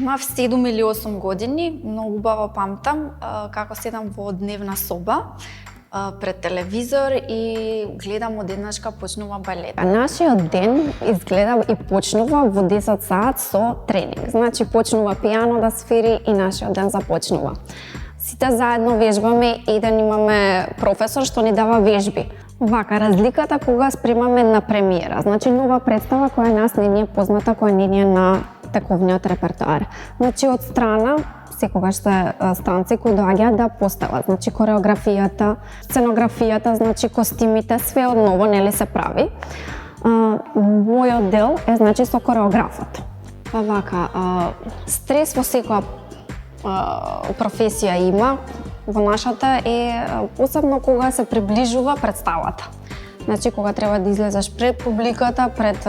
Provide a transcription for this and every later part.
Мав 7 или 8 години, многу убаво памтам како седам во дневна соба пред телевизор и гледам одеднашка почнува балет. Нашиот ден изгледа и почнува во 10 саат со тренинг. Значи почнува пијано да свири и нашиот ден започнува. Сите заедно вежбаме, еден имаме професор што ни дава вежби. Вака, разликата кога спремаме на премиера, значи нова представа која нас не ни е позната, која не ни е на тековниот репертоар. Значи од страна секогаш се странци кои доаѓаат да постават, значи кореографијата, сценографијата, значи костимите, све од ново нели се прави. Мојот дел е значи со кореографот. Па вака, стрес во секоја професија има, во нашата е посебно кога се приближува представата. Значи кога треба да излезеш пред публиката, пред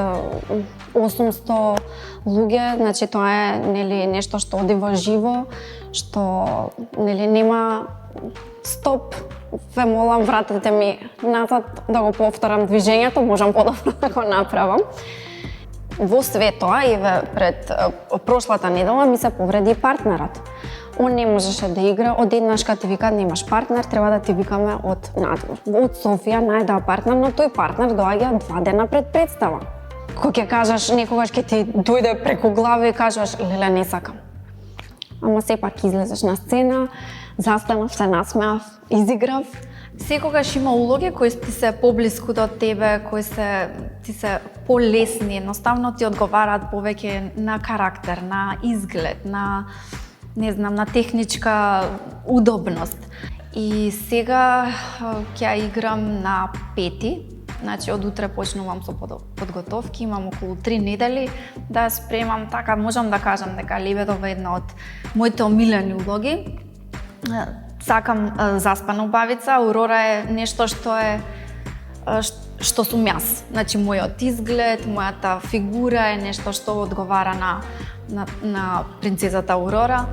800 луѓе, значи тоа е нели нешто што оди во живо, што нели нема стоп. Ве молам, вратете ми назад да го повторам движењето, можам подобро да го направам. Во све тоа и пред прошлата недела ми се повреди партнерот. Он не можеше да игра, одеднашка ти викаат немаш партнер, треба да ти викаме од надвор. Од Софија најдаа партнер, но тој партнер доаѓа 2 дена пред представа. Кога ќе кажеш, некогаш ќе ти дојде преку глава и кажеш, леле, не сакам. Ама сепак излезеш на сцена, застанав, се насмеав, изиграв. Секогаш има улоги кои ти се поблиску до тебе, кои ти се полесни, едноставно ти одговараат повеќе на карактер, на изглед, на не знам, на техничка удобност. И сега ќе ја играм на 5. Значи од утре почнувам со подготовки, имам околу 3 недели да спремам, така можам да кажам дека Лебедова е една од моите омилени улоги. Сакам заспана убавица, Аурора е нешто што сум јас. Значи мојот изглед, мојата фигура е нешто што одговара на принцезата Аурора.